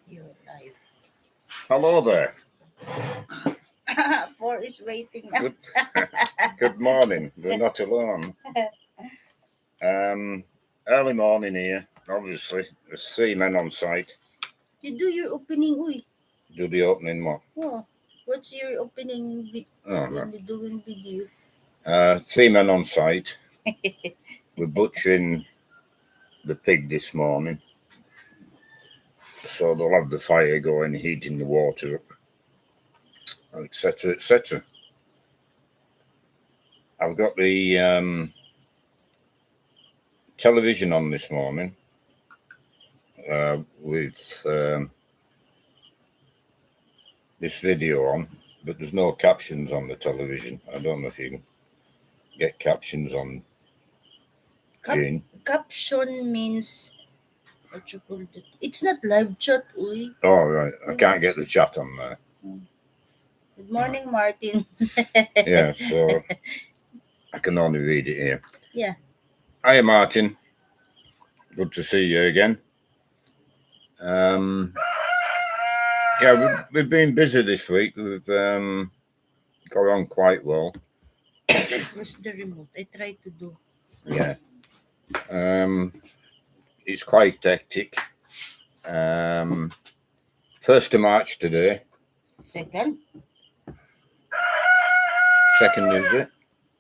You're live. Hello there. Four is waiting now. Good morning. We're not alone. Early morning here, obviously. There's 3 men on site. You do your opening, uy. Do the opening what? Oh, what's your opening when no. you're doing video? 3 men on site. We're butchering the pig this morning. So they'll have the fire going, heating the water up, etc., etc. I've got the television on this morning with this video on, but there's no captions on the television. I don't know if you can get captions on. Caption means what you call it? It's not live chat, uy. Oh right, I can't get the chat on there. Good morning, Martin. Yeah, so I can only read it here. Yeah. Hiya, Martin. Good to see you again. Yeah, we've been busy this week. We've gone on quite well. Where's the remote? I tried to do. Yeah. It's quite hectic. 1st of March today. Second, is it?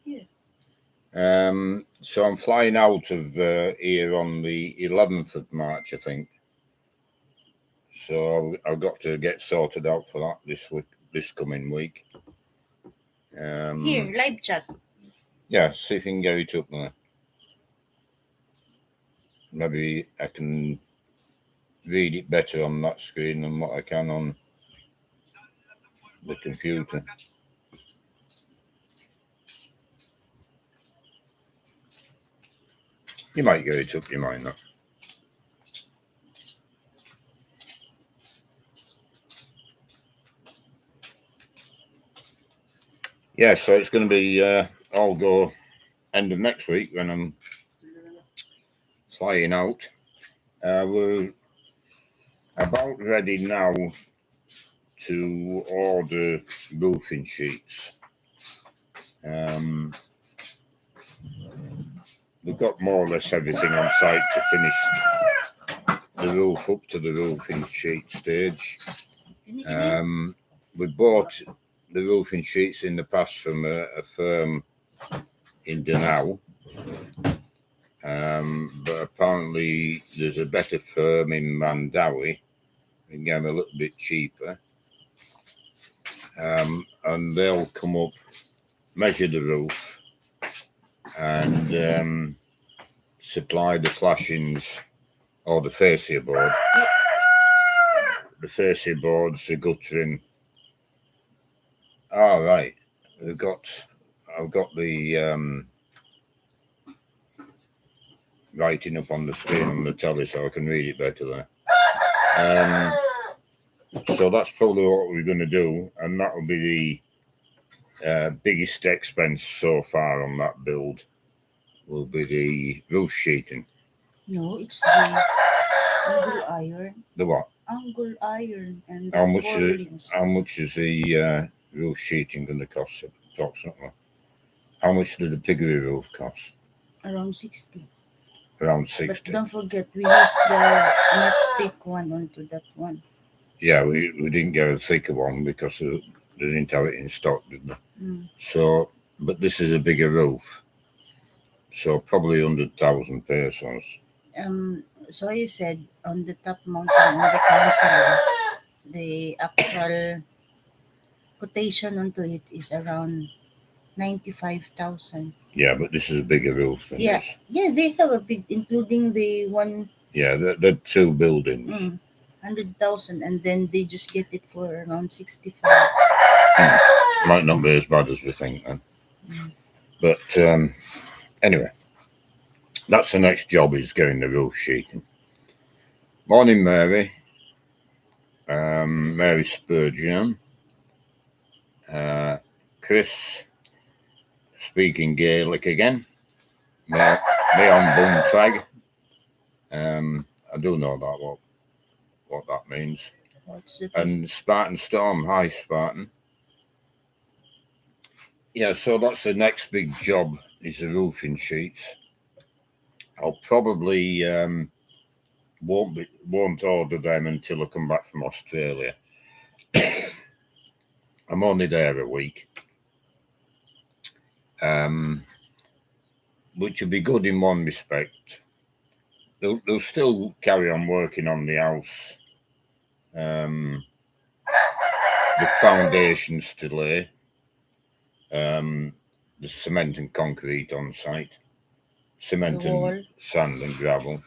Yeah. So I'm flying out of here on the 11th of March, I think. So I've got to get sorted out for that this coming week. Here, live chat. Yeah, see if you can get it up there. Maybe I can read it better on that screen than what I can on the computer. You might get it up, you might not. Yeah, so it's going to be all go end of next week when I'm flying out. We're about ready now to order roofing sheets. We've got more or less everything on site to finish the roof up to the roofing sheet stage. We bought the roofing sheets in the past from a firm in ANEW, but apparently there's a better firm in Mandawi. We can get them a little bit cheaper, and they'll come up, measure the roof, and supply the flashings or the fascia board. The fascia boards, the guttering. All right, I've got the writing up on the screen on the telly, so I can read it better there. So that's probably what we're going to do, and that will be the biggest expense so far on that build. Will be the roof sheeting. No, it's the angle iron. The what? Angle iron and how much is the roof sheeting going to cost approximately? How much did the piggery roof cost? Around 60. Around 60. But don't forget, we used the not thick one onto that one. Yeah, we didn't get a thicker one because they didn't have it in stock, did they? So, but this is a bigger roof. So probably 100,000 pesos. So you said on the top mountain on the council, the actual quotation onto it is around 95,000. Yeah, but this is a bigger roof than this. Yeah, they have a big, including the one. Yeah, the 2 buildings. 100,000, and then they just get it for around 65. Might not be as bad as we think then. But anyway, that's the next job, is getting the roof sheeting. Morning, Mary. Mary Spurgeon. Chris, speaking Gaelic again. Me on Buntag. I do know that one. what that means. What's the thing? And Spartan Storm, hi Spartan. Yeah, so that's the next big job is the roofing sheets. I'll probably won't order them until I come back from Australia. I'm only there a week, which would be good in one respect. They'll still carry on working on the house. The foundations to lay, the cement and concrete on site, cement The and wall. sand and gravel.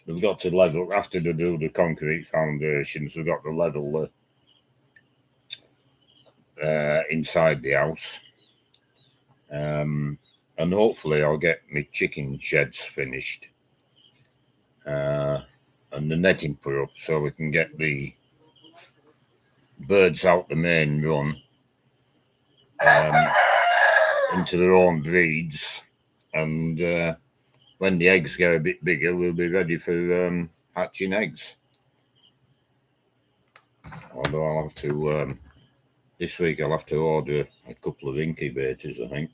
They've got to level after they do the concrete foundations. They've got to level inside the house, and hopefully I'll get my chicken sheds finished and the netting put up so we can get the birds out the main run into their own breeds, and when the eggs get a bit bigger, we'll be ready for hatching eggs. Although I'll have to this week I'll have to order a couple of incubators, I think.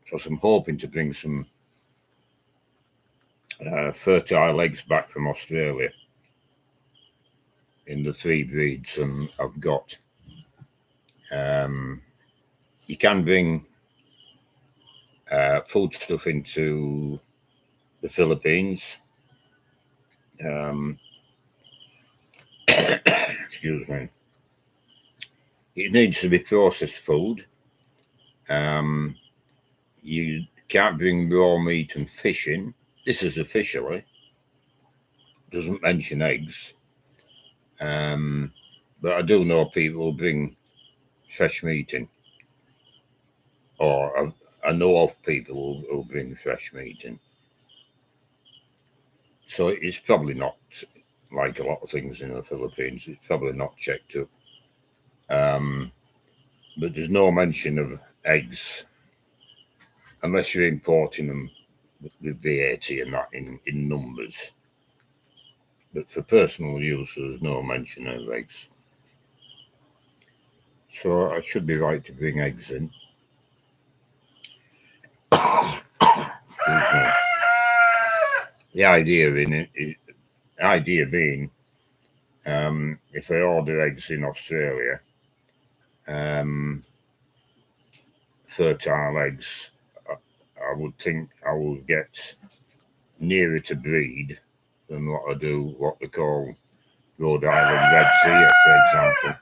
So I'm hoping to bring some fertile eggs back from Australia in the 3 breeds I've got. You can bring food stuff into the Philippines. Excuse me. It needs to be processed food. You can't bring raw meat and fish in. This is officially. Doesn't mention eggs. But I do know people who bring fresh meat in. Or I know of people who bring fresh meat in. So it's probably not, like a lot of things in the Philippines, it's probably not checked up. But there's no mention of eggs unless you're importing them with VAT and that in numbers. But for personal use, there's no mention of eggs. So I should be right to bring eggs in. The idea being, if I order eggs in Australia, fertile eggs, I would think I will get nearer to breed than what they call Rhode Island Red Sea, for example.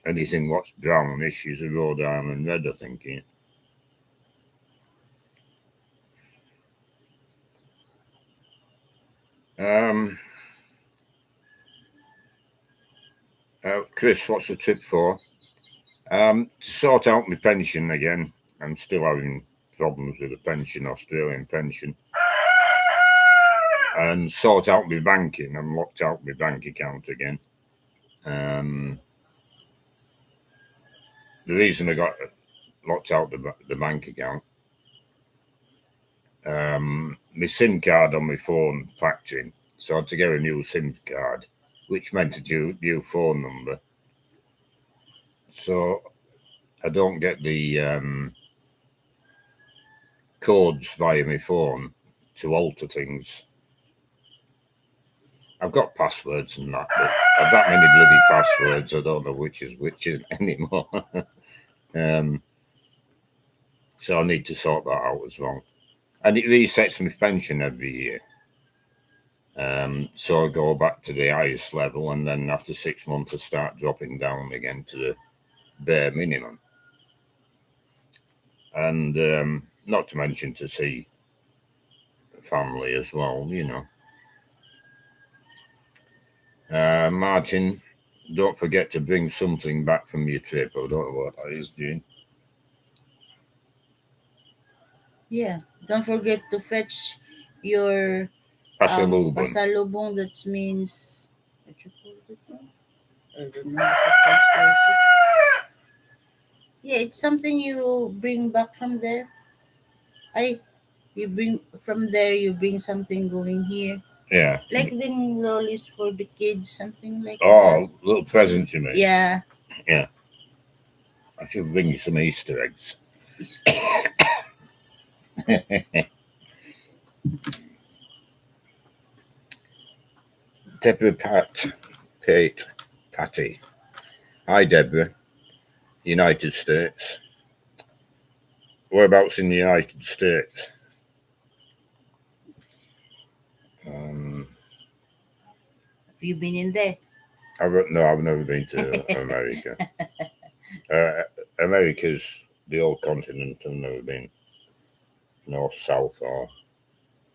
Anything what's brownish is a Rhode Island Red, I think. Yeah. Chris, what's the tip for? To sort out my pension again. I'm still having problems with the pension, Australian pension. And sort out my banking. I'm locked out my bank account again. The reason I got locked out the bank account, my SIM card on my phone packed in, so I had to get a new SIM card, which meant a new phone number. So I don't get the codes via my phone to alter things. I've got passwords and that, but I've that many bloody passwords, I don't know which is anymore. So I need to sort that out as well. And it resets my pension every year. So I go back to the highest level, and then after 6 months I start dropping down again to the bare minimum. And not to mention to see family as well, you know. Martin, don't forget to bring something back from your trip. I don't know what that is, Jean. Yeah. Don't forget to fetch your Pasalubong. pasalubong. That means what you call it now? I don't know how to translate it. Yeah, it's something you bring back from there. You bring from there. You bring something going here. Yeah. Like the lollies for the kids, something like Oh, little presents you that. mean? Yeah. Yeah. I should bring you some Easter eggs. Deborah Patty. Hi, Deborah. United States. Whereabouts in the United States? Have you been in there? No, I've never been to America. America's the old continent. I've never been north, south, or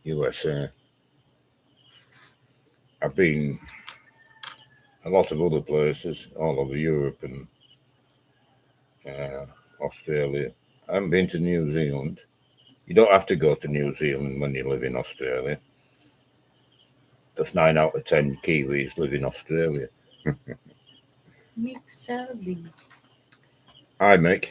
USA. I've been a lot of other places, all over Europe and Australia. I haven't been to New Zealand. You don't have to go to New Zealand when you live in Australia. Because 9 out of 10 Kiwis live in Australia. Mick Selby. Hi, Mick.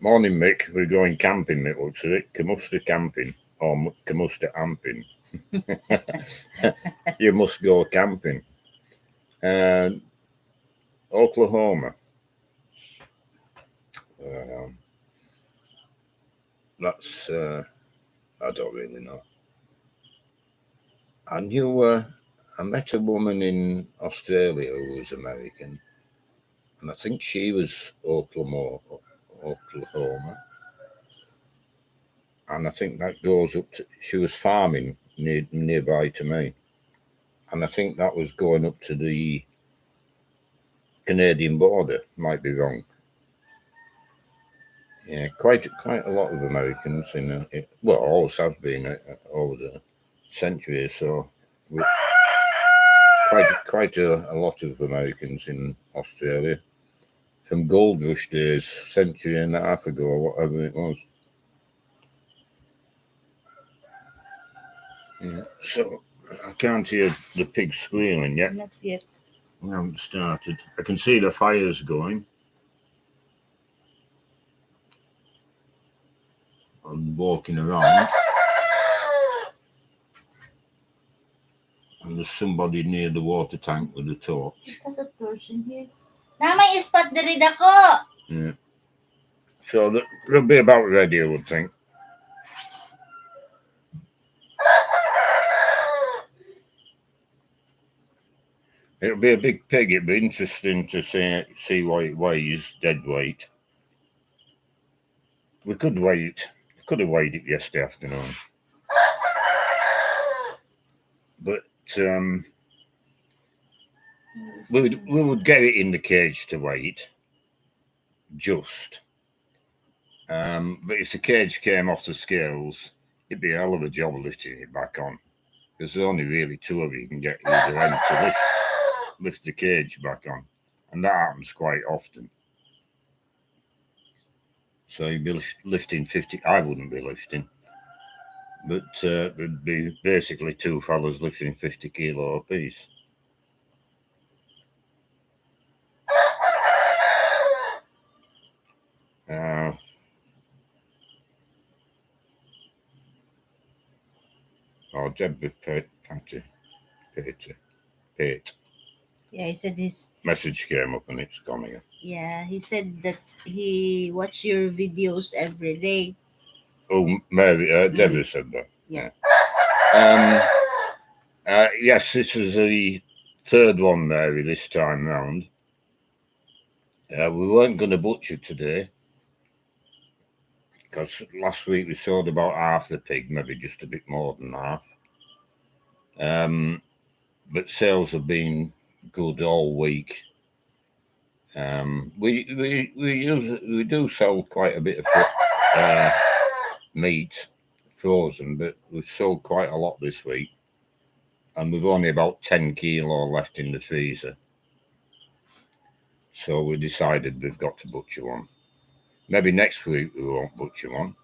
Morning, Mick. We're going camping, Mick looks at it. Camusta camping. Or Camusta amping. You must go camping. Oklahoma. That's, I don't really know. I knew, I met a woman in Australia who was American. And I think she was Oklahoma. And I think that goes up to, she was farming nearby to me. And I think that was going up to the Canadian border. Might be wrong. Yeah, quite a lot of Americans in well, always have been over the centuries. So quite a lot of Americans in Australia from gold rush days, century and a half ago, or whatever it was. Yeah. So I can't hear the pigs squealing yet. Not yet. We haven't started. I can see the fires going. I'm walking around. And there's somebody near the water tank with a torch. There's a torch in here. Na may spot diri dako. Yeah. So they'll be about ready, I would think. It'll be a big pig. It'll be interesting to see what it weighs, dead weight. We could wait. Could have weighed it yesterday afternoon. But we would get it in the cage to wait. Just. But if the cage came off the scales, it'd be a hell of a job lifting it back on. There's only really two of you can get either end to lift the cage back on. And that happens quite often. So you'd be lifting 50, I wouldn't be lifting. But there'd be basically two fellas lifting 50 kilo apiece. Deborah Pate. Yeah, he said his Message came up and it's gone again. Yeah, he said that he watch your videos every day. Oh, Mary, Deborah said that. Yeah. Yes, this is the third one, Mary, this time round. We weren't going to butcher today because last week we sold about half the pig, maybe just a bit more than half. But sales have been good all week. We do sell quite a bit of meat frozen, but we've sold quite a lot this week, and we've only about 10 kilo left in the freezer. So we decided we've got to butcher one. Maybe next week we won't butcher one.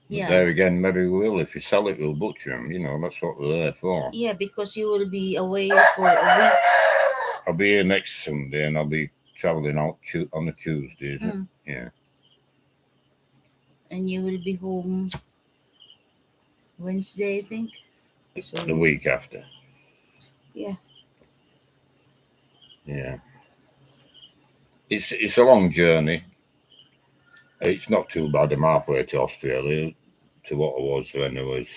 Yeah. There again, maybe we will. If you sell it, we'll butcher them. You know, that's what we're there for. Yeah, because you will be away for a week. I'll be here next Sunday, and I'll be travelling out on a Tuesday, isn't it? Yeah. and you will be home Wednesday, I think. So The week after. yeah. Yeah. It's a long journey. It's not too bad. I'm halfway to Australia, to what I was when I was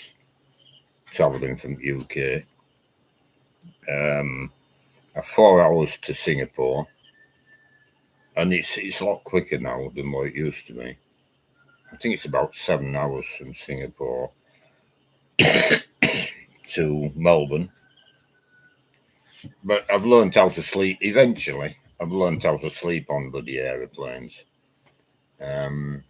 travelling from UK. 4 hours to Singapore, and it's a lot quicker now than what it used to be. I think it's about 7 hours from Singapore to Melbourne. But I've learned how to sleep. Eventually, I've learned how to sleep on bloody aeroplanes. So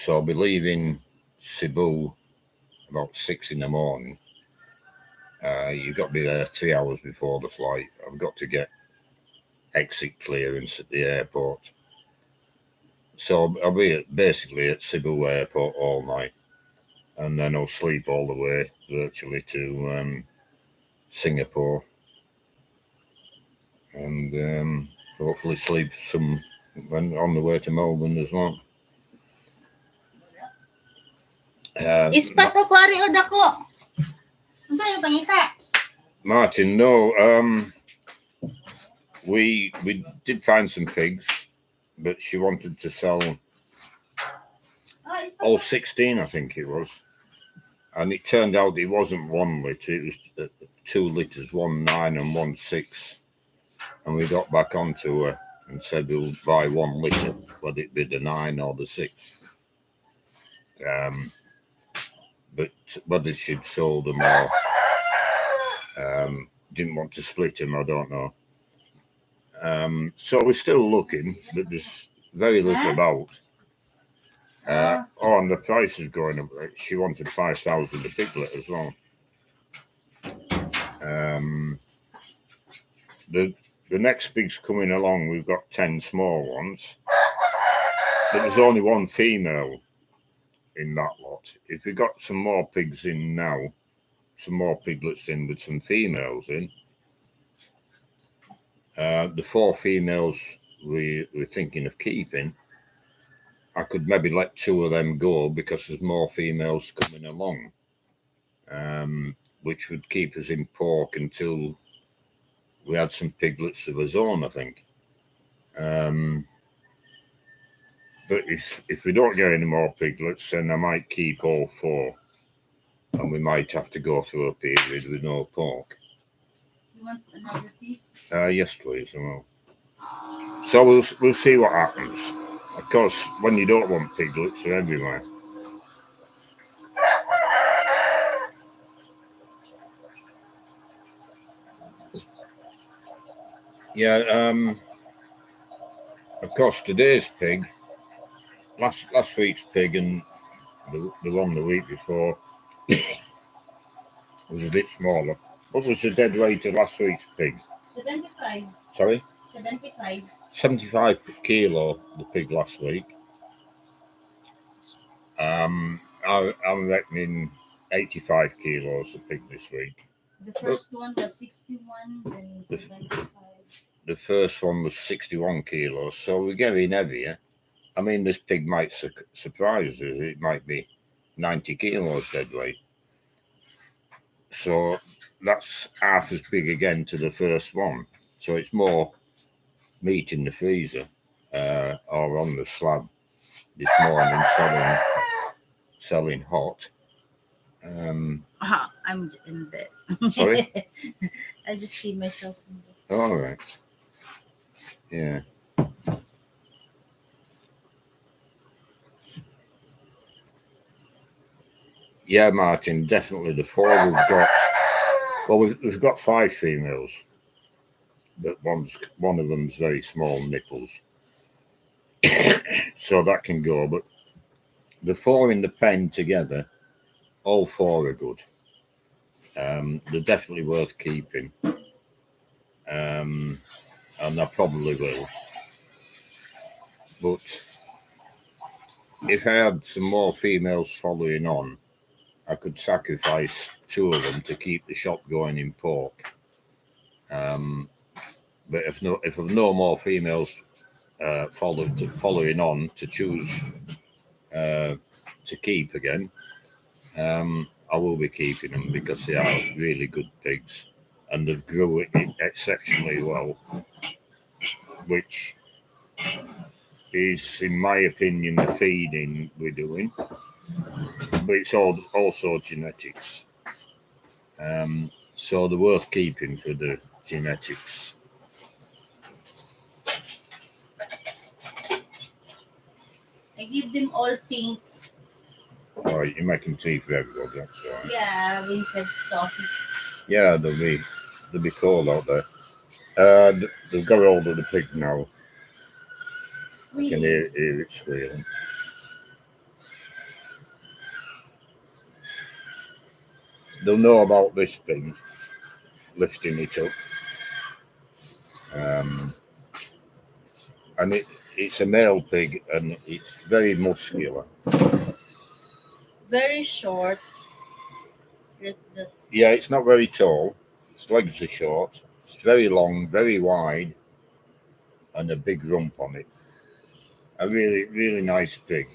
I'll be leaving Cebu about 6 in the morning. You've got to be there 3 hours before the flight. I've got to get exit clearance at the airport. So I'll be basically at Cebu Airport all night, and then I'll sleep all the way virtually to Singapore, and hopefully sleep some when on the way to Melbourne as well. Ispat o kwari o dako. Unsa yung pangita? Martin, no, we did find some pigs, but she wanted to sell all 16, I think it was. And it turned out it wasn't 1 litre, it was 2 litres, 1 9 and 1 6. And we got back onto her and said we'll buy 1 litre, whether it be the 9 or the 6. But whether she'd sold them or didn't want to split them, I don't know. So we're still looking, but there's very little about. And the price is going up. She wanted 5,000 a piglet as well. The next pig's coming along. We've got 10 small ones, but there's only 1 female in that lot. If we got some more pigs in now, some more piglets in with some females in, the 4 females we're thinking of keeping, I could maybe let 2 of them go because there's more females coming along, which would keep us in pork until we had some piglets of our own, I think. But if we don't get any more piglets, then I might keep all 4, and we might have to go through a period with no pork. You want another tea? Yes, please. I will. So we'll see what happens. Of course, when you don't want piglets, they're everywhere. Yeah. Of course, today's pig, last week's pig, and the one the week before was a bit smaller. What was the dead weight of last week's pig? 75. Sorry? 75. 75 kilo, the pig last week. I'm reckoning 85 kilos a pig this week. The first one was 61 and 75. The first one was 61 kilos, so we're getting heavier. I mean, this pig might surprise us. It might be 90 kilos dead weight. So that's half as big again to the first one. So it's more meat in the freezer or on the slab this morning selling hot. I'm in bed. Sorry? I just see myself in bed. All right. Yeah. Yeah, Martin, definitely the 4 we've got. Well, we've got 5 females, but one of them's very small nipples, so that can go. But the 4 in the pen together, all 4 are good. They're definitely worth keeping, and I probably will. But if I had some more females following on, I could sacrifice 2 of them to keep the shop going in pork. But if I've no more females following on to choose to keep again, I will be keeping them because they are really good pigs and they've grew it exceptionally well, which is, in my opinion, the feeding we're doing, but it's also genetics. So they're worth keeping for the genetics. I give them all pink. All right, you're making tea for everybody. That's all right. Yeah, we said coffee. Yeah, they'll be cold out there. They've got hold of the pig now. You can hear it squealing. They'll know about this pig, lifting it up. And it's a male pig and it's very muscular. Very short. Yeah, it's not very tall. Its legs are short. It's very long, very wide, and a big rump on it. A really, really nice pig.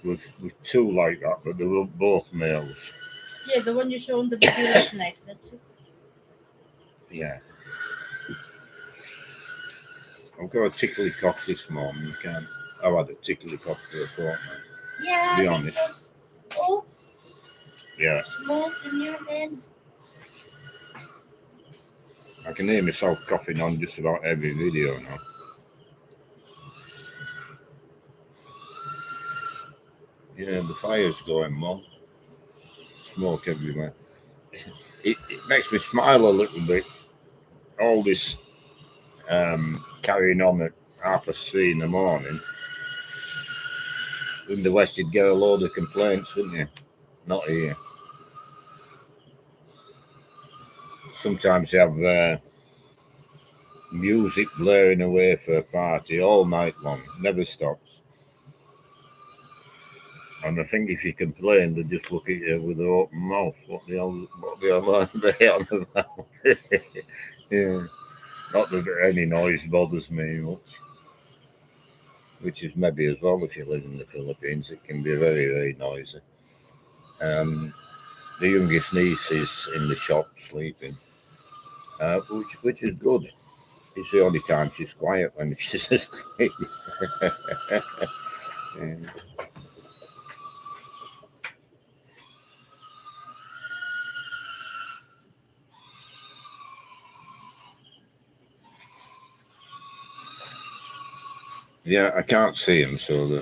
With two like that, but they were both males. Yeah, the one you showed on the video is neck. That's it. Yeah. I've got a tickly cough this morning. I've had a tickly cough for a fortnight. Yeah, to be honest. Because, Yeah. smoke in your head. I can hear myself coughing on just about every video now. Yeah, the fire's going, Mum. Smoke everywhere. It makes me smile a little bit. All this carrying on at 3:30 in the morning. In the West, you'd get a load of complaints, wouldn't you? Not here. Sometimes you have music blaring away for a party all night long. Never stops. And I think if you complain, they just look at you with their open mouth. What the hell are they on about? Yeah. Not that any noise bothers me much. Which is maybe as well if you live in the Philippines, it can be very, very noisy. The youngest niece is in the shop sleeping, which is good. It's the only time she's quiet when she's asleep. Yeah, I can't see them, so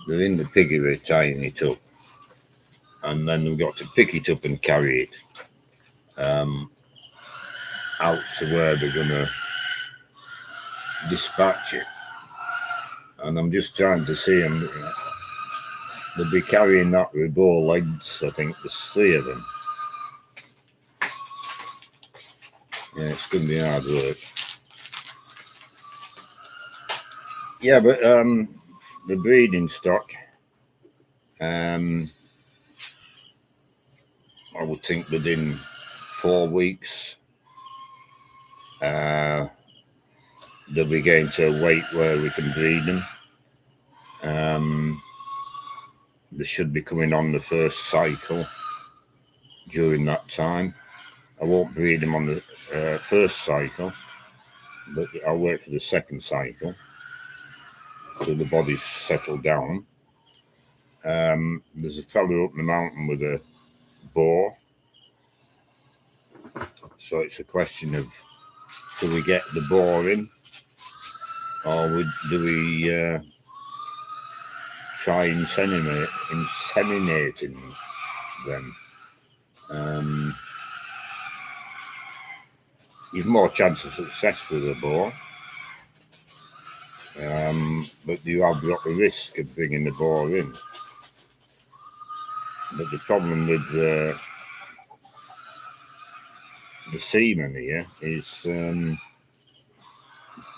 they're in the piggery tying it up. And then we've got to pick it up and carry it out to where they're going to dispatch it. And I'm just trying to see them. They'll be carrying that with both legs, I think. There's 3 of them. Yeah, it's going to be hard work. Yeah, but the breeding stock, I would think within 4 weeks, they'll be getting to a weight where we can breed them. They should be coming on the first cycle during that time. I won't breed them on the first cycle, but I'll wait for the second cycle till the body's settled down. There's a fellow up the mountain with a boar, so it's a question of, do we get the boar in, or do we try inseminating them? You've more chance of success with a boar, but you have got the risk of bringing the boar in. But the problem with the semen here is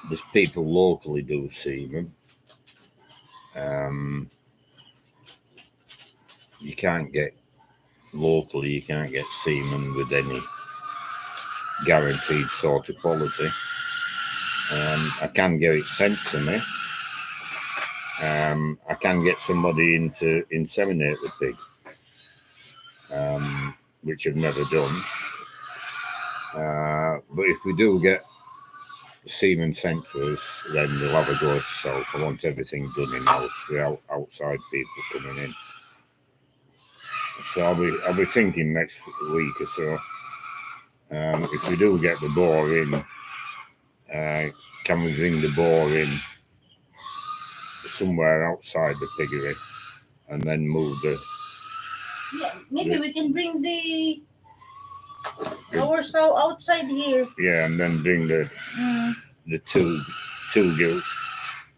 there's people locally do semen. You can't get semen with any guaranteed sort of quality. I can get it sent to me, I can get somebody in to inseminate the pig, which I've never done. But if we do get semen sent to us, then we'll have a go ourselves. I want everything done in house without outside people coming in. So I'll be thinking next week or so. If we do get the boar in, can we bring the boar in somewhere outside the piggery and then move the? Yeah, maybe we can bring our sow outside here. Yeah, and then bring the two gills,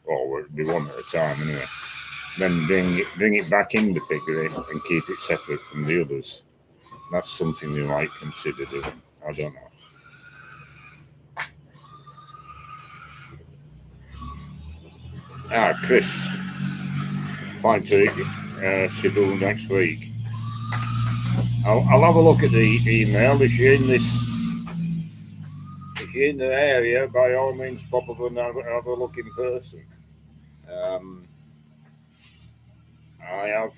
or it'd be one at a time anyway. Then bring it back in the piggery and keep it separate from the others. That's something we might consider doing. I don't know. Chris, fine to Cebu next week. I'll have a look at the email. If you're in the area, by all means, pop up and have a look in person. I have.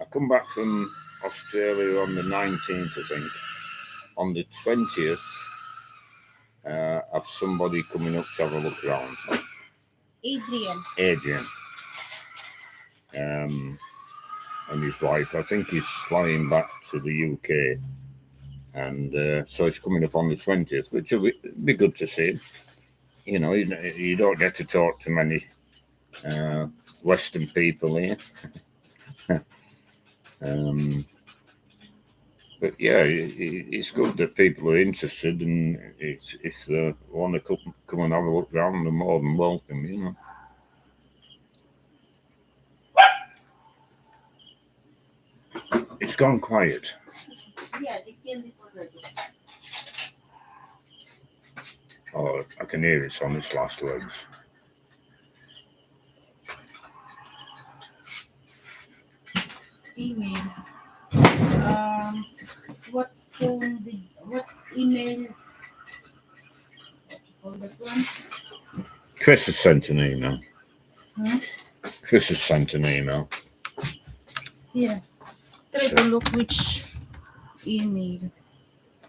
I come back from Australia on the 19th, I think. On the 20th, I've somebody coming up to have a look around. Adrian. And his wife. I think he's flying back to the UK. And so he's coming up on the 20th, which will be good to see. You know, you don't get to talk to many Western people here. But yeah, it's good that people are interested, and if they want to come and have a look around, they're more than welcome, you know. It's gone quiet. Yeah, they killed it already. Oh, I can hear it's on its last legs. Email. What email? What that one? Chris has sent an email. Huh? Chris has sent an email. Yeah. Try to look which email.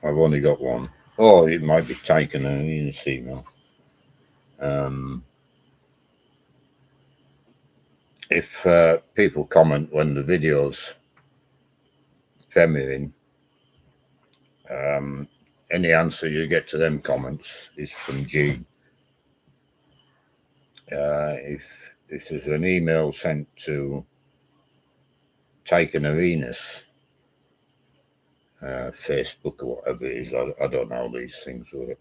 I've only got one. Oh, it might be Tyke In The email. If people comment when the video's premiering, any answer you get to them comments is from Jean. If there's an email sent to Tyke In Arenas, Facebook or whatever it is, I don't know how these things work,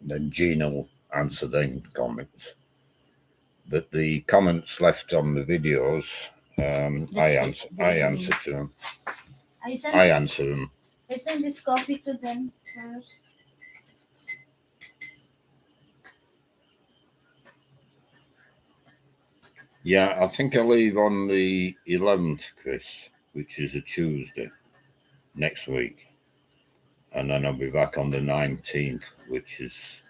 then Jean will answer them comments. But the comments left on the videos, I answer to them. I answer them. I send this copy to them first. Yeah, I think I leave on the 11th, Chris, which is a Tuesday next week. And then I'll be back on the 19th, which is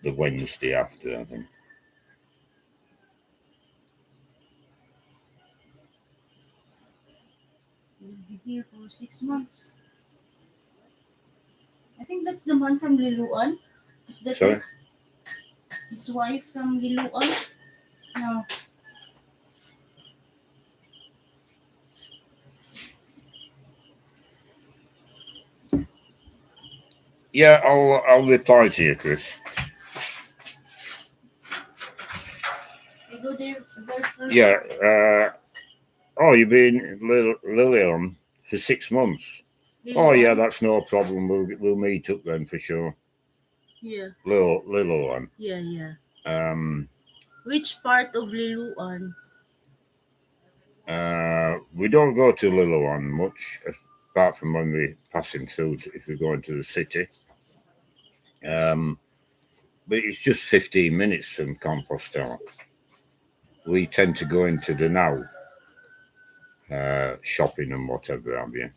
the Wednesday after, I think. We'll be here for 6 months. I think that's the man from Liluan. Is that Sorry? it? His wife from Liluan? No. Yeah, I'll reply to you, Chris. You go there first? Yeah. Oh, you've been Lilian for 6 months. Liluan? Oh, yeah, that's no problem. We'll meet up then for sure. Yeah. Lilian. Yeah. Which part of Liluan? We don't go to Lilian much, apart from when we're passing through, if we're going to the city. But it's just 15 minutes from Compostela. We tend to go into the now, shopping and whatever have you.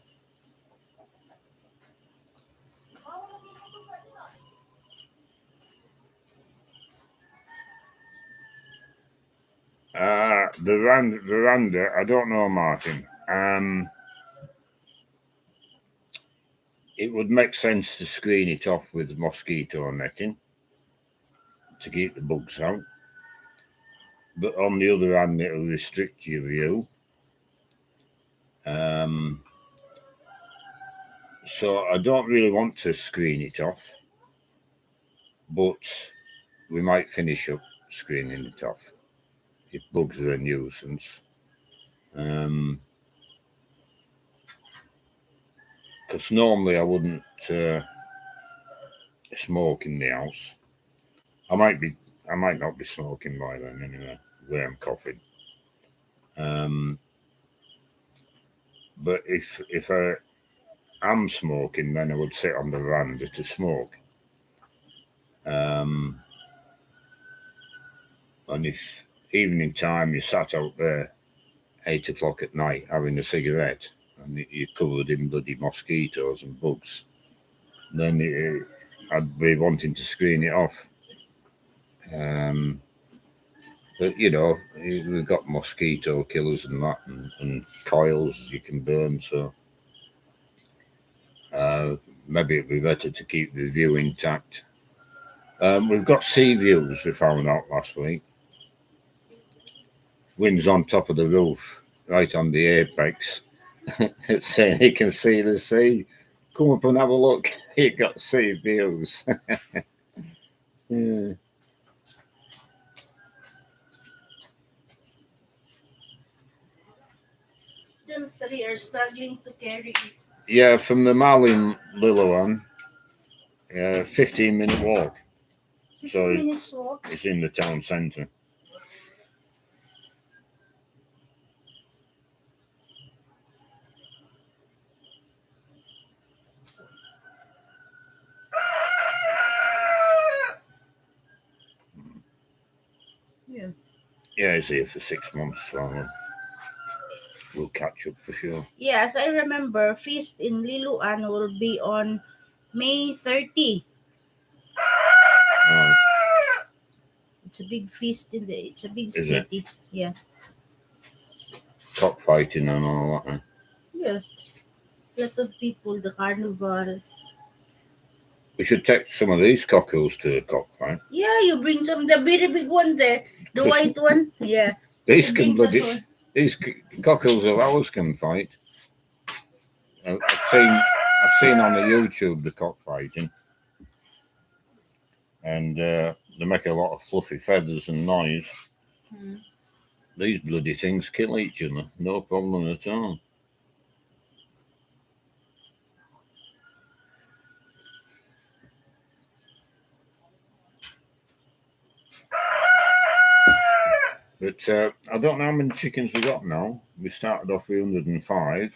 The veranda, I don't know, Martin. It would make sense to screen it off with mosquito netting to keep the bugs out. But on the other hand, it'll restrict your view. So I don't really want to screen it off, but we might finish up screening it off if bugs are a nuisance. Because normally I wouldn't smoke in the house. I might not be smoking by then anyway, where I'm coughing. But if I am smoking, then I would sit on the veranda to smoke. And if evening time you sat out there 8 o'clock at night having a cigarette and you're covered in bloody mosquitoes and bugs, then I'd be wanting to screen it off. But you know, we've got mosquito killers and that, and coils you can burn, so maybe it'd be better to keep the view intact. We've got sea views, we found out last week. Wind's on top of the roof, right on the apex. It's saying you can see the sea. Come up and have a look. You got sea views. Yeah. Them three are struggling to carry it. Yeah, from the Marlin little one, 15-minute walk. 15 minutes walk. It's in the town centre. Yeah. Yeah, he's here for 6 months, so we'll catch up for sure. Yes, I remember Feast in Liloan will be on May 30. Oh, It's a big feast it's a big Is it? city. Yeah. cockfighting and all that. Yes. A lot of people, the carnival. We should take some of these cockles to the cockfight. Yeah, you bring some, the very big one there. The white one. Yeah. These You can bring bloody, that one. these cockles of ours can fight. I've seen on the YouTube the cockfighting, and they make a lot of fluffy feathers and noise. Hmm. These bloody things kill each other, no problem at all. But I don't know how many chickens we got now. We started off with 105.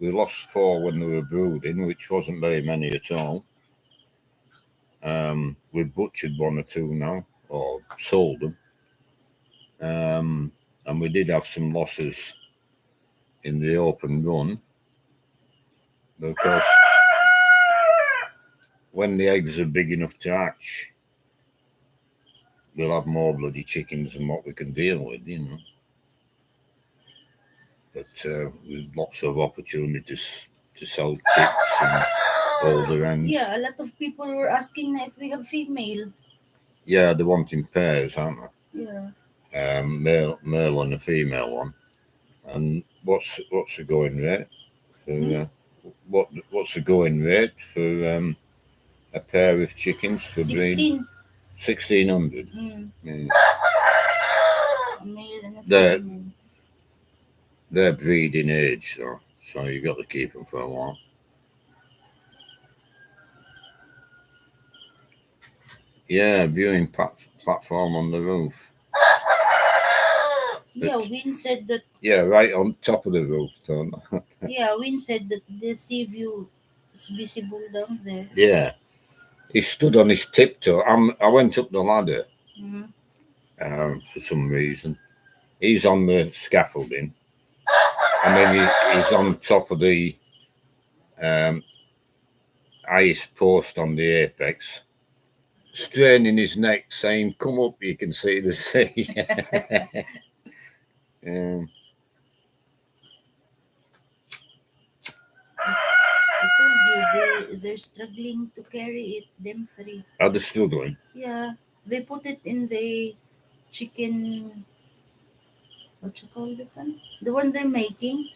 We lost 4 when they were brooding, which wasn't very many at all. We've butchered 1 or 2 now, or sold them. And we did have some losses in the open run. But of course, when the eggs are big enough to hatch, we'll have more bloody chickens than what we can deal with, you know. But with lots of opportunities to sell chicks and older hens. Yeah, a lot of people were asking if we have female. Yeah, they're wanting pairs, aren't they? Yeah. Male and a female one. And what's the going rate for what's the going rate for a pair of chickens for breeding? 1,600. Yeah. A male and a They're- female. They're breeding age, so you got to keep them for a while. Yeah, viewing platform on the roof. Yeah, Win said that. Yeah, right on top of the roof, don't they? Yeah, Win said that the sea view is visible down there. Yeah, he stood on his tiptoe. I went up the ladder for some reason. He's on the scaffolding, and then he's on top of the highest post on the apex, straining his neck, saying, "Come up, you can see the sea." I told you they're struggling to carry it, them three. Are they struggling? Yeah, they put it in the chicken. What you call it one? The one they're making.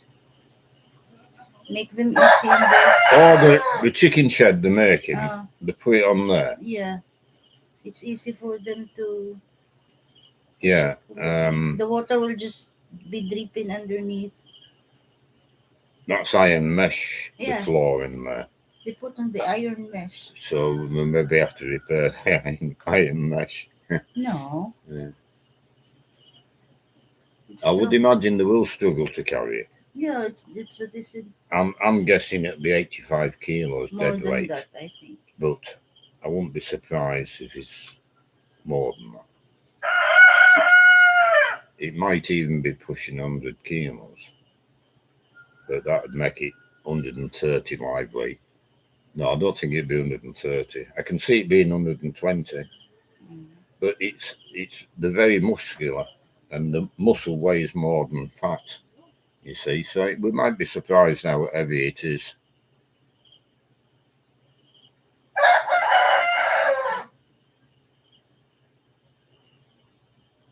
Make them easy in there. Oh, the chicken shed they're making. Uh, They put it on there. yeah, it's easy for them to. Yeah. The water will just be dripping underneath. That's iron mesh. Yeah. The floor in there. They put on the iron mesh. So we maybe have to repair the iron mesh. No. Yeah. It's I would strong. imagine they will struggle to carry it. Yeah, it's what they said. I'm guessing it'll be 85 kilos More dead than weight. that, I think. But I wouldn't be surprised if it's more than that. It might even be pushing 100 kilos. But that would make it 130 live weight. No, I don't think it'd be 130. I can see it being 120. But they're very muscular, and the muscle weighs more than fat, you see. So we might be surprised how heavy it is.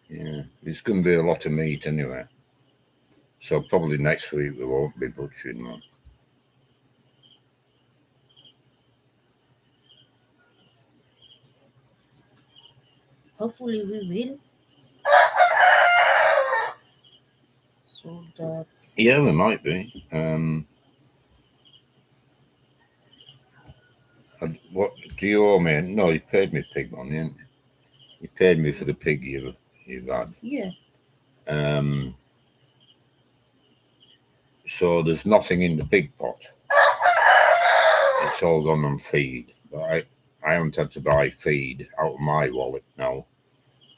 Yeah, it's going to be a lot of meat anyway. So probably next week we won't be butchering one. Hopefully we will. So that. Yeah, we might be. What do you owe me? No, you paid me pig money, didn't you? You paid me for the pig you've had. Yeah. So there's nothing in the pig pot. It's all gone on feed. But I haven't had to buy feed out of my wallet now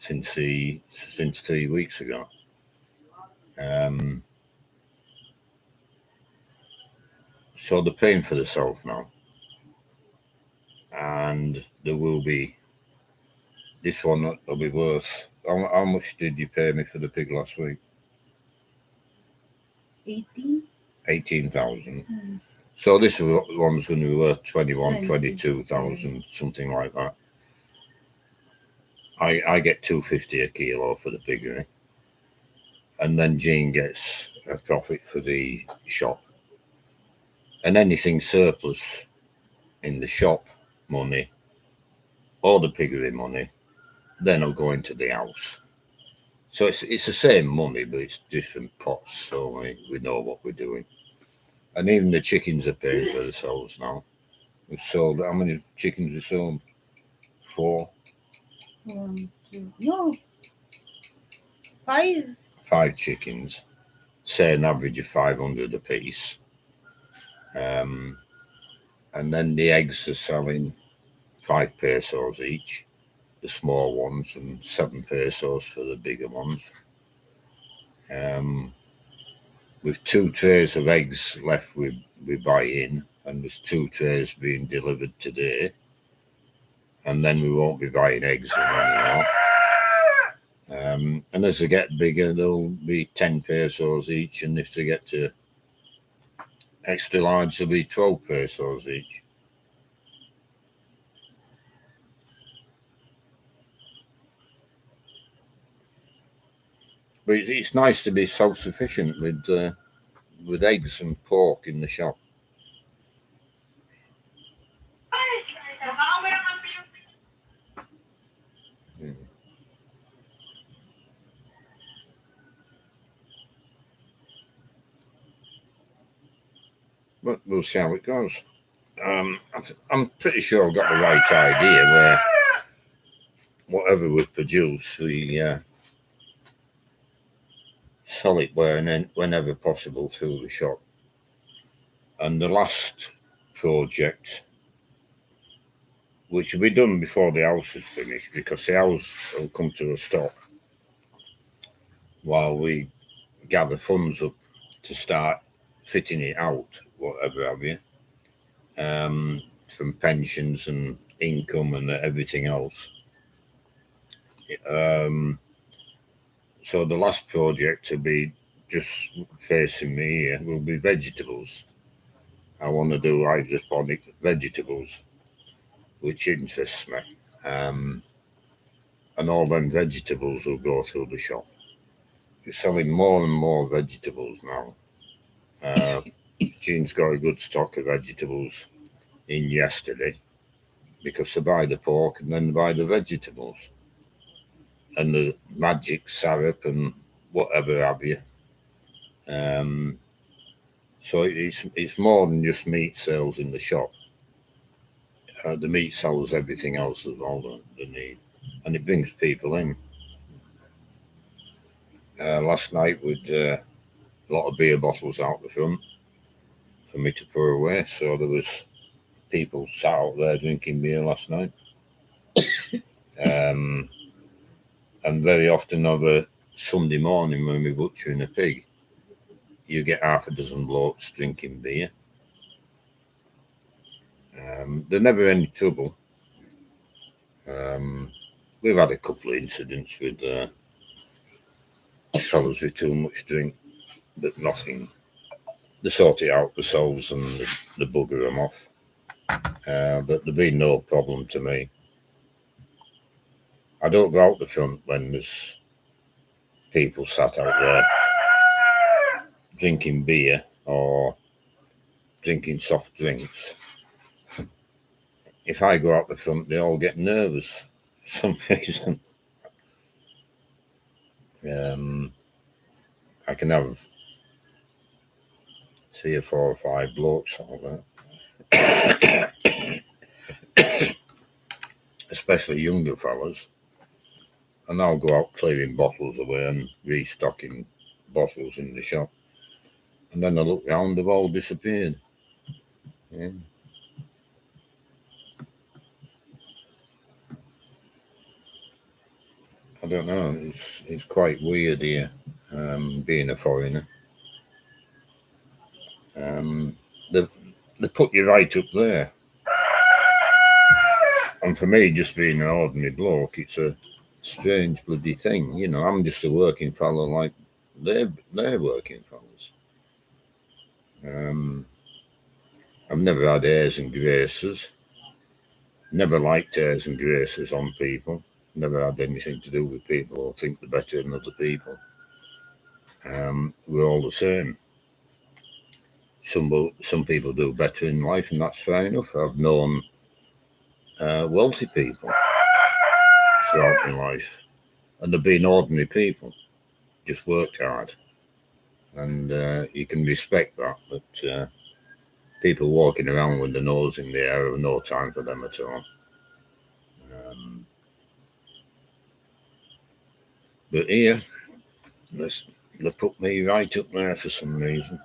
since 3 weeks ago. So they're paying for themselves now, and there will be this one will be worth. How much did you pay me for the pig last week? 18. 18,000. So this one's going to be worth 21, 22,000, something like that. I get 250 a kilo for the piggery, and then Jean gets a profit for the shop, and anything surplus in the shop money or the piggery money, then will go into the house. So it's the same money, but it's different pots, so we know what we're doing. And even the chickens are paying for themselves now. We've sold, how many chickens we sold? 4. 1, 2. No. 5. 5 chickens, say an average of 500 a piece. And then the eggs are selling 5 pesos each, the small ones, and 7 pesos for the bigger ones. With 2 trays of eggs left we buy in, and there's 2 trays being delivered today, and then we won't be buying eggs anymore. And as they get bigger, they'll be 10 pesos each, and if they get to extra large, they'll be 12 pesos each. But it's nice to be self-sufficient with eggs and pork in the shop. But we'll see how it goes. I'm pretty sure I've got the right idea where whatever we produce, we sell it whenever possible through the shop. And the last project, which will be done before the house is finished, because the house will come to a stop while we gather funds up to start fitting it out, whatever have you, from pensions and income and everything else. So the last project to be just facing me here will be vegetables. I want to do hydroponic vegetables, which interests me. And all them vegetables will go through the shop. We're selling more and more vegetables now. Jean's got a good stock of vegetables in yesterday because they buy the pork and then they buy the vegetables and the magic syrup and whatever have you. So it's more than just meat sales in the shop. The meat sells everything else as well that they need, and it brings people in. Last night with a lot of beer bottles out the front for me to pour away, so there was people sat out there drinking beer last night. And very often of a Sunday morning when we're butchering a pig, you get half a dozen blokes drinking beer. There's never any trouble. We've had a couple of incidents with fellas with too much drink, but nothing. They sort it out themselves and they bugger them off. But there'd be no problem to me. I don't go out the front when there's people sat out there drinking beer or drinking soft drinks. If I go out the front, they all get nervous for some reason. I can have 3 or 4 or 5 blokes out there, especially younger fellas, and I'll go out clearing bottles away and restocking bottles in the shop. And then I look round, they've all disappeared. Yeah. I don't know, it's quite weird here, being a foreigner. They put you right up there. And for me, just being an ordinary bloke, it's a strange bloody thing. You know, I'm just a working fellow like they're working fellows. I've never had airs and graces. Never liked airs and graces on people. Never had anything to do with people or think they're better than other people. We're all the same. Some people do better in life, and that's fair enough. I've known wealthy people throughout my life, and they've been ordinary people, just worked hard, and you can respect that. But people walking around with their nose in the air have no time for them at all. But here, they put me right up there for some reason.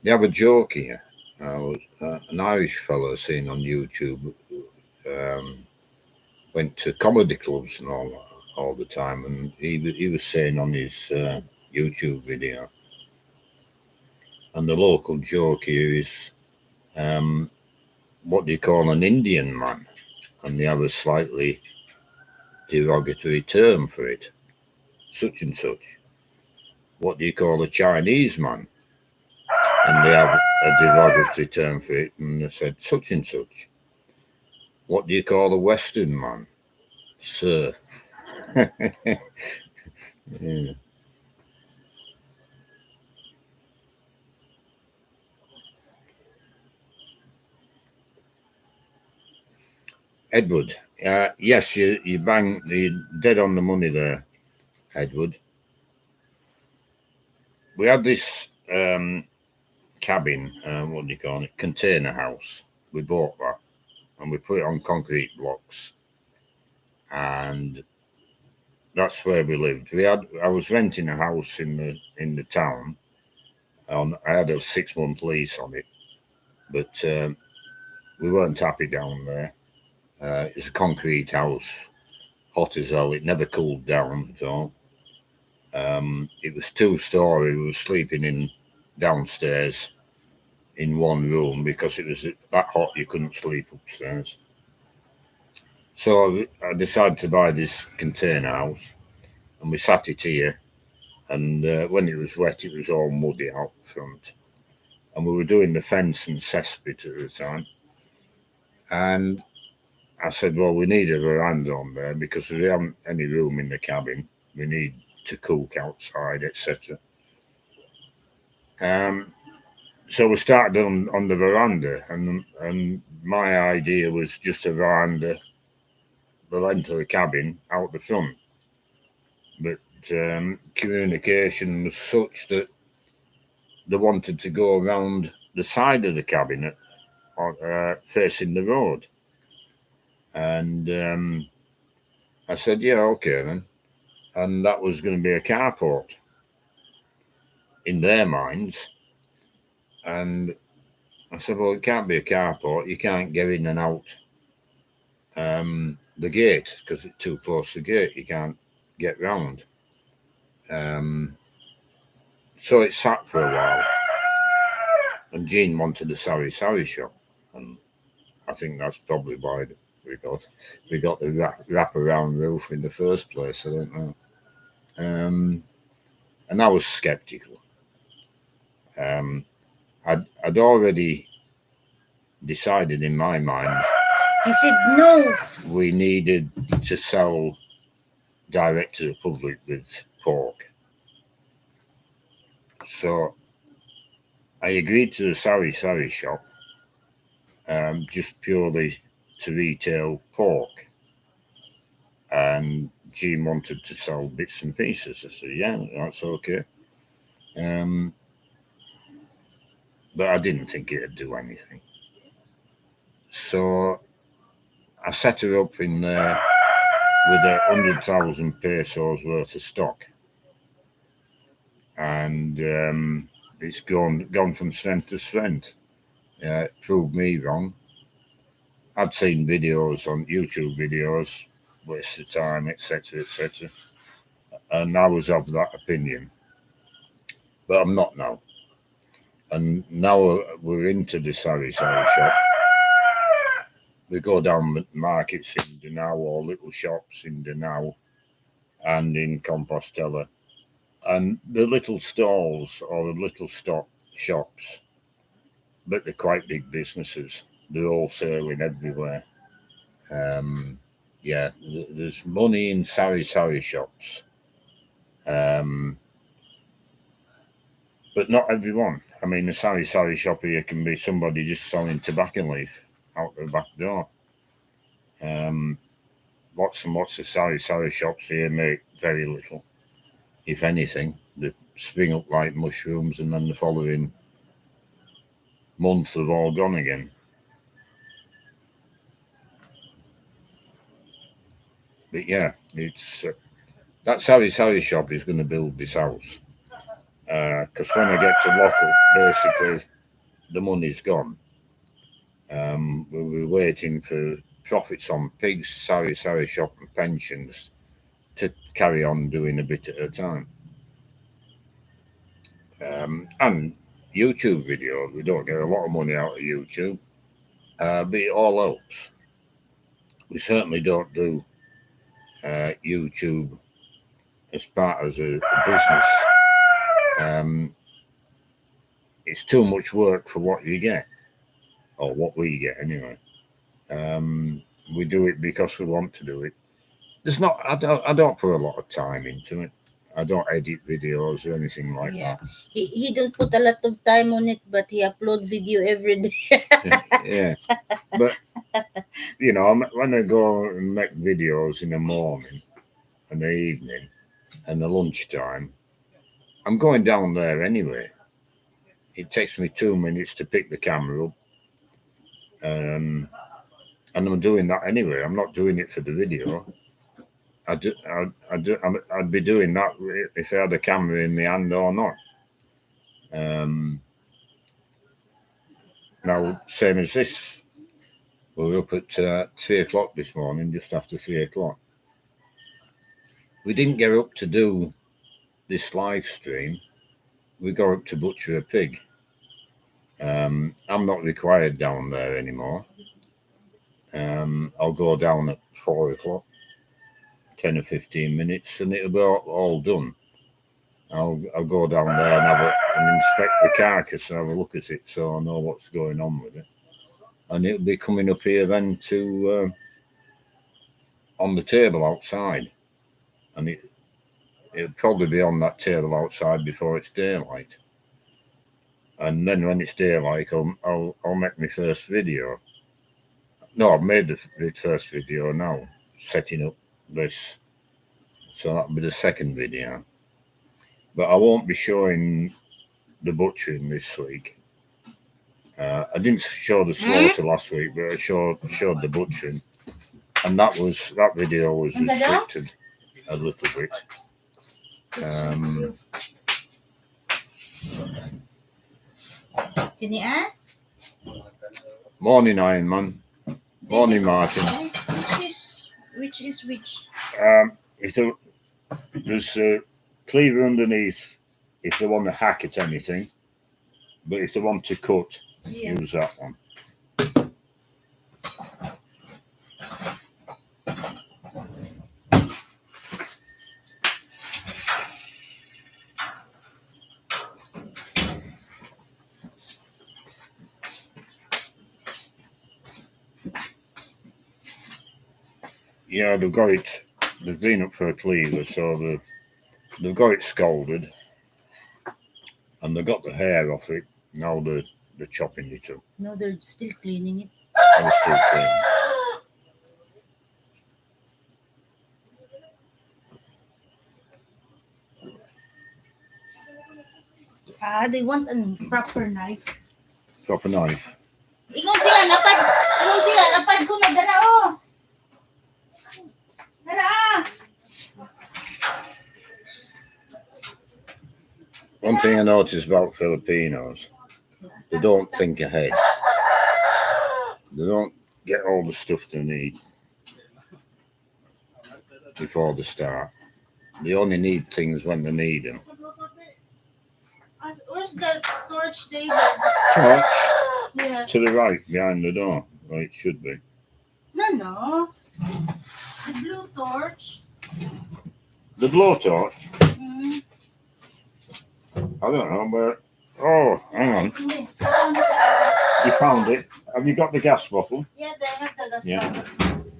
They have a joke here. An Irish fellow seen on YouTube went to comedy clubs and all the time, and he was saying on his YouTube video, and the local joke here is, what do you call an Indian man? And they have a slightly derogatory term for it, such and such. What do you call a Chinese man? And they have a derogatory term for it, and they said such and such. What do you call a Western man? Sir. Yeah. Edward, yes, you're dead on the money there, Edward. We had this cabin, what do you call it, container house. We bought that and we put it on concrete blocks, and that's where we lived. I was renting a house in the town. I had a 6-month lease on it, but we weren't happy down there. It's a concrete house, hot as hell. It never cooled down at all. It was 2-story. We were sleeping in downstairs, in one room because it was that hot you couldn't sleep upstairs. So I decided to buy this container house, and we sat it here. And when it was wet, it was all muddy out front. And we were doing the fence and cesspit at the time. And I said, well, we need a veranda on there because we haven't any room in the cabin. We need to cook outside, etc. So we started on the veranda, and my idea was just a veranda, the length of the cabin, out the front. But communication was such that they wanted to go around the side of the cabin facing the road. And I said, yeah, okay then. And that was going to be a carport in their minds. And I said, well, it can't be a carport. You can't get in and out the gate because it's too close to the gate. You can't get round. So it sat for a while. And Jean wanted a sari shop. And I think that's probably why we got the wraparound roof in the first place. I don't know. And I was sceptical. I'd already decided in my mind. He said no. We needed to sell direct to the public with pork. So I agreed to the sari shop just purely to retail pork. And Jean wanted to sell bits and pieces. I said, yeah, that's okay. But I didn't think it'd do anything. So I set her up in there with 100,000 pesos worth of stock. And it's gone from strength to strength. It proved me wrong. I'd seen videos on YouTube videos, waste of time, etc., etc. And I was of that opinion. But I'm not now. And now we're into the sari shop. We go down markets in Danao or little shops in Danao and in Compostela. And the little stalls or the little stock shops, but they're quite big businesses. They're wholesaling everywhere. Yeah, there's money in sari shops. But not everyone. I mean, the sari shop here can be somebody just selling tobacco leaf out the back door. Lots and lots of sari shops here make very little, if anything. They spring up like mushrooms, and then the following month they've all gone again. But yeah, it's that sari shop is going to build this house. Because when I get to lock up, basically the money's gone. We were waiting for profits on pigs, sari shop, and pensions to carry on doing a bit at a time. And YouTube videos, we don't get a lot of money out of YouTube, but it all helps. We certainly don't do YouTube as part of a business. It's too much work for what you get, or what we get anyway. We do it because we want to do it. I don't put a lot of time into it. I don't edit videos or anything like that. He don't put a lot of time on it, but he upload video every day. Yeah. But, you know, when I go and make videos in the morning and the evening and the lunchtime, I'm going down there anyway. It takes me 2 minutes to pick the camera up. And I'm doing that anyway. I'm not doing it for the video. I'd be doing that if I had a camera in my hand or not. Now, same as this. We were up at 3 o'clock this morning, just after 3 o'clock. We didn't get up to do this live stream. We got up to butcher a pig. I'm not required down there anymore. I'll go down at 4 o'clock, 10 or 15 minutes, and it'll be all done. I'll go down there and inspect the carcass and have a look at it, so I know what's going on with it. And it'll be coming up here then to on the table outside, and it'll probably be on that table outside before it's daylight. And then when it's daylight, I'll make my first video. No, I've made the first video now, setting up this. So that'll be the second video. But I won't be showing the butchering this week. I didn't show the slaughter last week, but I showed the butchering, and that video was restricted a little bit. Morning, Iron Man. Morning, Martin. Which is which? There's a cleaver underneath if they want to hack at anything, but if they want to cut, use that one. Yeah, they've got it. They've been up for a cleaver, so they've got it scalded, and they've got the hair off it. Now they're chopping it up. No, they're still cleaning it. They're still cleaning. They want a proper knife. Proper knife. Ingon sila napad ko na dala oh. Dala. One thing I notice about Filipinos, they don't think ahead. They don't get all the stuff they need before they start. They only need things when they need them. Where's the torch, David? Torch? Yeah. To the right, behind the door. Well, it should be. No. The blue torch. The blowtorch? Mm-hmm. I don't know, but... Oh, hang on. You found it. Have you got the gas bottle? Yeah, I have the gas bottle.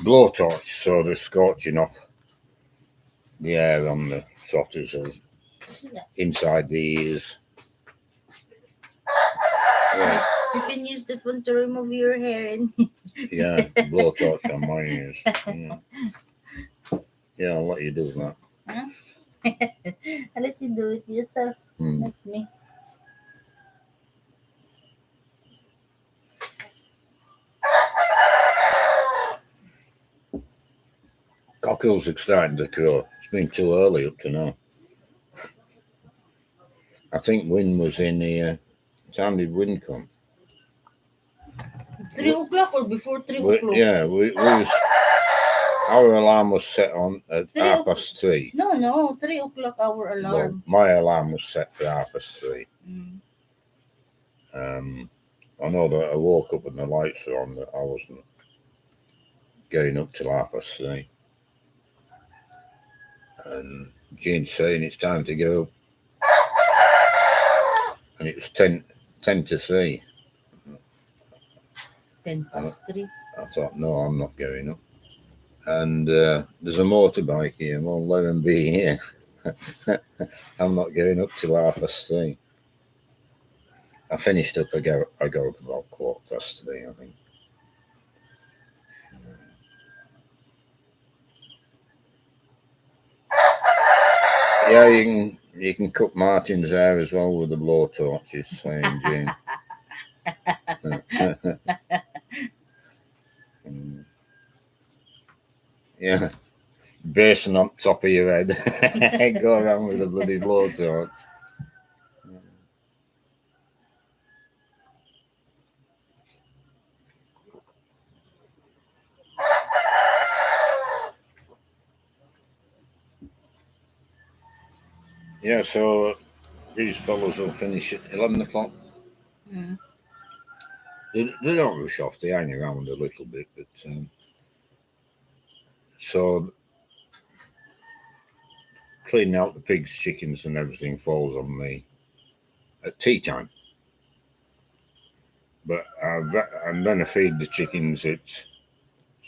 Blowtorch, so they're scorching off the air on the trotters or inside the ears. Yeah. You can use that one to remove your hair. Yeah, blowtorch on my ears. Yeah, I'll let you do that. Huh? I'll let you do it yourself, not me. Cockles are starting to crow. It's been too early up to now. I think wind was in here. What time did wind come? 3 o'clock or before 3 o'clock? Yeah, our alarm was set on at 3:30. No, 3 o'clock our alarm. Well, my alarm was set for 3:30. I know that I woke up and the lights were on, that I wasn't getting up till 3:30. And Jean's saying it's time to go. And it was 10 to 3. 10 past 3. I thought, no, I'm not going up. And there's a motorbike here. Well, let him be here. I'm not going up till 3:30. I finished up. I got up about 3:15, I think. Yeah, you can cut Martin's hair as well with the blowtorches, saying Jane. Yeah, basin on top of your head. Go around with a bloody blowtorch. Yeah, so these fellows will finish at 11 o'clock. Mm. They don't rush off, they hang around a little bit, but so cleaning out the pigs, chickens, and everything falls on me at tea time. But and then I feed the chickens at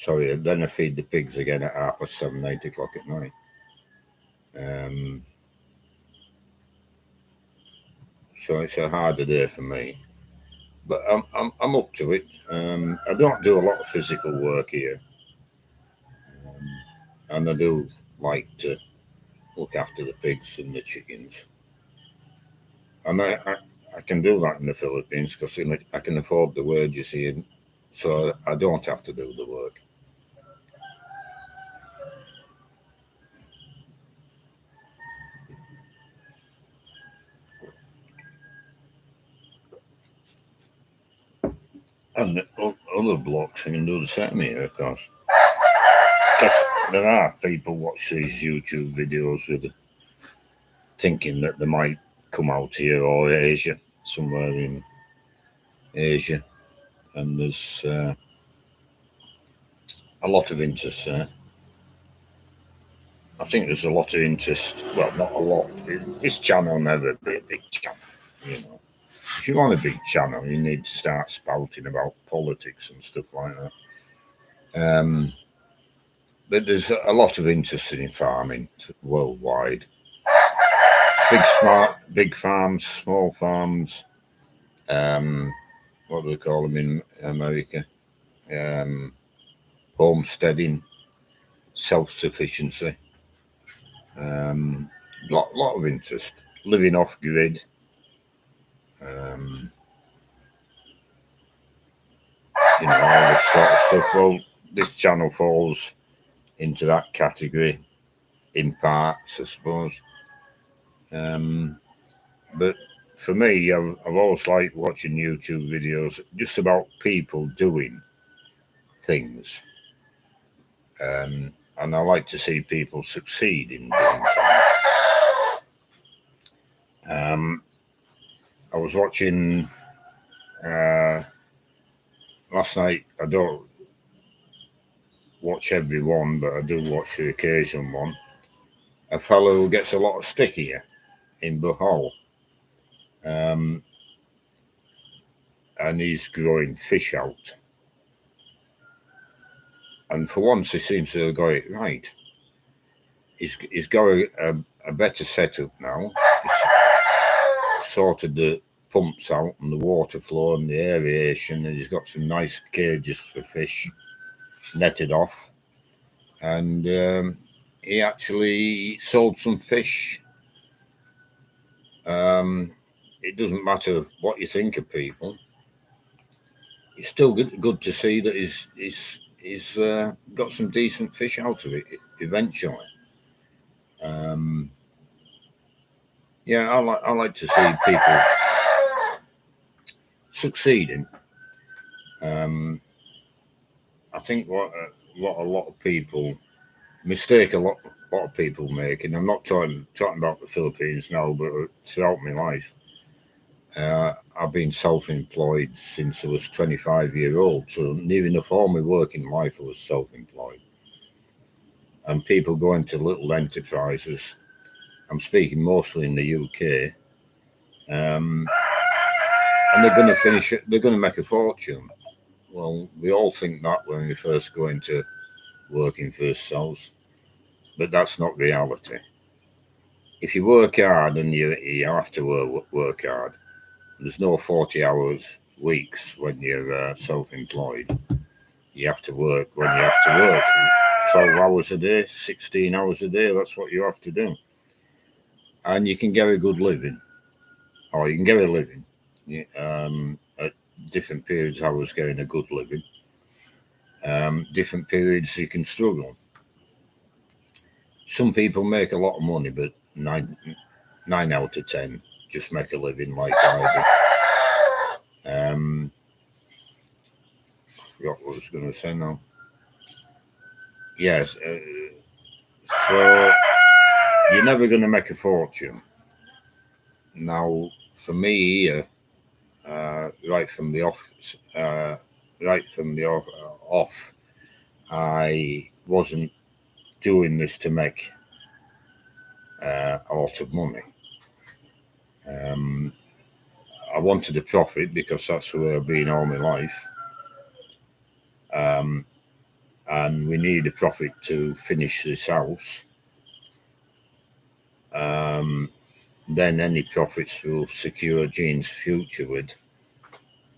then I feed the pigs again at 7:30, 8 o'clock at night. So it's a harder day for me, but I'm up to it. I don't do a lot of physical work here, and I do like to look after the pigs and the chickens, and I can do that in the Philippines because I can afford the wages here, so I don't have to do the work. And other blocks can do the same here, of course. Because there are people watch these YouTube videos with thinking that they might come out here or Asia, somewhere in Asia, and there's a lot of interest there. I think there's a lot of interest. Well, not a lot. This channel never be a big channel, you know. If you want a big channel, you need to start spouting about politics and stuff like that. But there's a lot of interest in farming worldwide. Big farms, small farms. What do they call them in America? Um, Homesteading, self-sufficiency. Lot of interest. Living off grid. Um, all this sort of stuff. Well, this channel falls into that category in parts, I suppose. But for me, I've always liked watching YouTube videos just about people doing things. And I like to see people succeed in doing things. I was watching last night. I don't watch every one, but I do watch the occasion one. A fellow who gets a lot of stick here in Bohol. And he's growing fish out. And for once, he seems to have got it right. He's got a better setup now. He's sorted the pumps out and the water flow and the aeration, and he's got some nice cages for fish netted off. And he actually sold some fish. It doesn't matter what you think of people. It's still good to see that he's got some decent fish out of it eventually. Yeah, I like to see people succeeding. I think what a lot of people mistake a lot of people make, and I'm not talking about the Philippines now, but throughout my life. I've been self-employed since I was 25 years old, so near enough all my working life I was self-employed. And people go into little enterprises. I'm speaking mostly in the UK, and they're going to finish it. They're going to make a fortune. Well, we all think that when we first go into working for ourselves, but that's not reality. If you work hard, and you have to work hard, there's no 40 hours weeks when you're self-employed. You have to work when you have to work. 12 hours a day, 16 hours a day, that's what you have to do. And you can get a good living, or you can get a living. At different periods, I was getting a good living. Different periods, you can struggle. Some people make a lot of money, but nine out of 10 just make a living like I do. Forgot what I was going to say now. Yes, so you're never going to make a fortune. Now, for me here, right from the off, off, I wasn't doing this to make a lot of money. Um, I wanted a profit because that's the way I've been all my life. And we need a profit to finish this house. Then any profits will secure Jean's future with.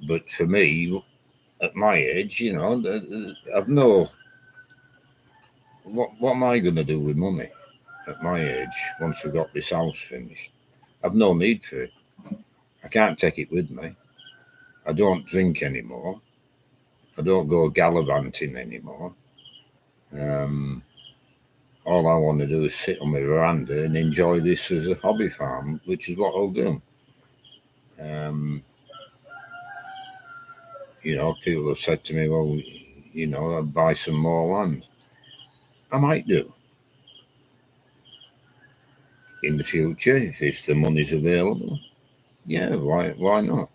But for me, at my age, I've no. What am I going to do with money at my age once we've got this house finished? I've no need for it. I can't take it with me. I don't drink anymore. I don't go gallivanting anymore. All I want to do is sit on my veranda and enjoy this as a hobby farm, which is what I'll do. People have said to me, well, I'll buy some more land. I might do in the future if the money's available. Yeah, why not?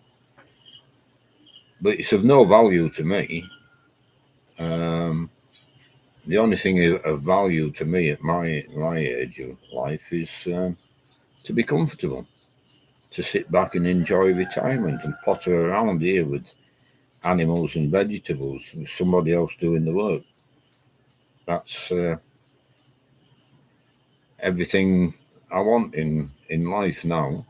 But it's of no value to me. The only thing of value to me at my age of life is to be comfortable, to sit back and enjoy retirement and potter around here with animals and vegetables with somebody else doing the work. That's everything I want in life now.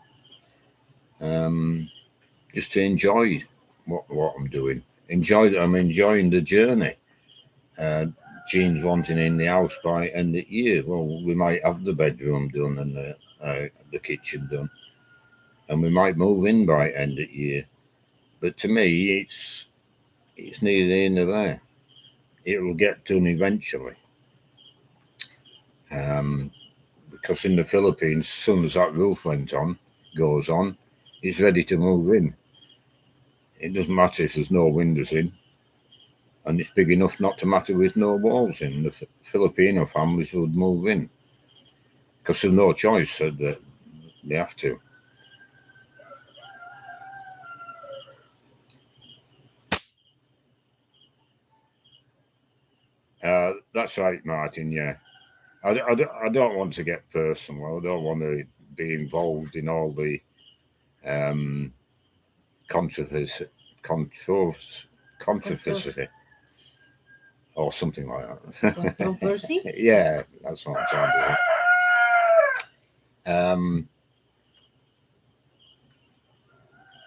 Just to enjoy what I'm doing. I'm enjoying the journey. Jean's wanting in the house by end of year. Well, we might have the bedroom done and the kitchen done, and we might move in by end of year. But to me, it's neither here nor there. It will get done eventually. Because in the Philippines, as soon as that roof goes on, it's ready to move in. It doesn't matter if there's no windows in, and it's big enough not to matter with no walls in. The Filipino families would move in because there's no choice, so that they have to. That's right, Martin. Yeah, I don't want to get personal. I don't want to be involved in all the controversy, controversy, or something like that. Controversy? Yeah, that's what I'm trying to do.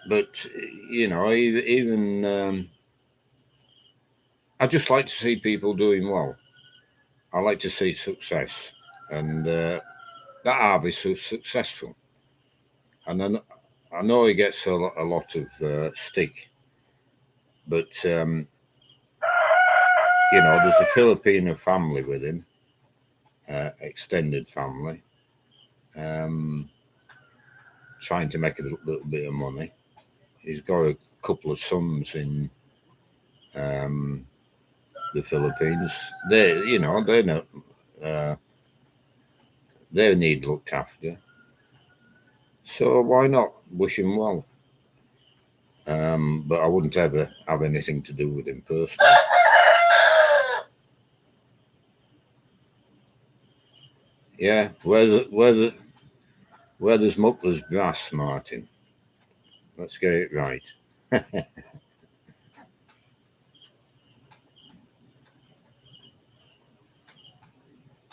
But even I just like to see people doing well. I like to see success, and that harvest was successful. And then I know he gets a lot of stick, but there's a Filipino family with him, extended family, trying to make a little bit of money. He's got a couple of sons in the Philippines. They're not, they need looked after. So why not wish him well? But I wouldn't ever have anything to do with him personally. Yeah, where there's muck, there's grass, Martin. Let's get it right.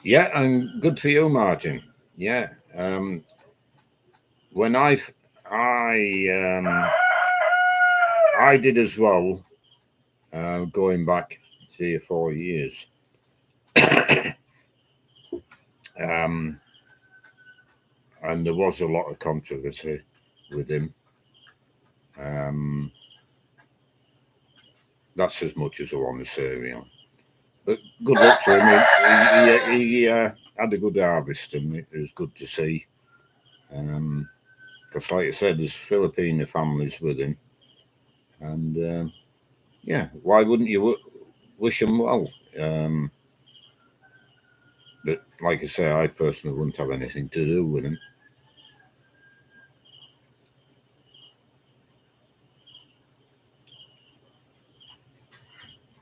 Yeah, and good for you, Martin. Yeah. When I did as well, going back 3 or 4 years. And there was a lot of controversy with him. That's as much as I want to say, really. But good luck to him. He had a good harvest, and it was good to see. Because, like I said, there's Filipino families with him, and yeah, why wouldn't you wish him well? But like I say, I personally wouldn't have anything to do with him.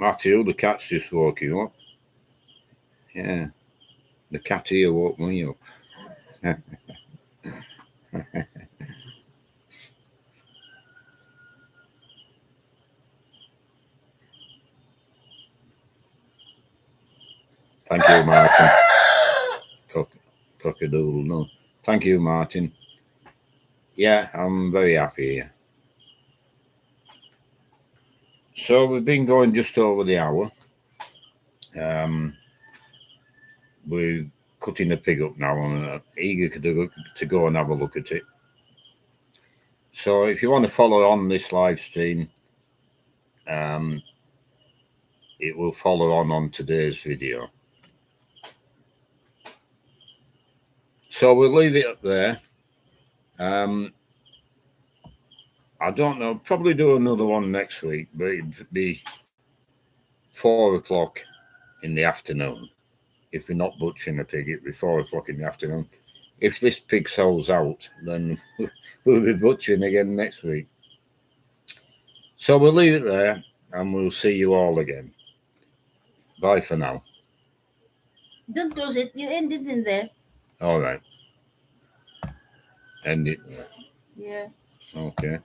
Matthew, the cat's just woke you up. Yeah, the cat here woke me up. Thank you, Martin. Cockadoodle, no. Thank you, Martin. Yeah, I'm very happy here. So we've been going just over the hour. We're cutting the pig up now and eager to go and have a look at it. So if you want to follow on this live stream, it will follow on today's video. So we'll leave it up there. I don't know, probably do another one next week, but it'd be 4 o'clock in the afternoon. If we're not butchering a pig, it'd be 4 o'clock in the afternoon. If this pig sells out, then we'll be butchering again next week. So we'll leave it there and we'll see you all again. Bye for now. Don't close it. You end it in there. All right. End it there. Yeah. Okay.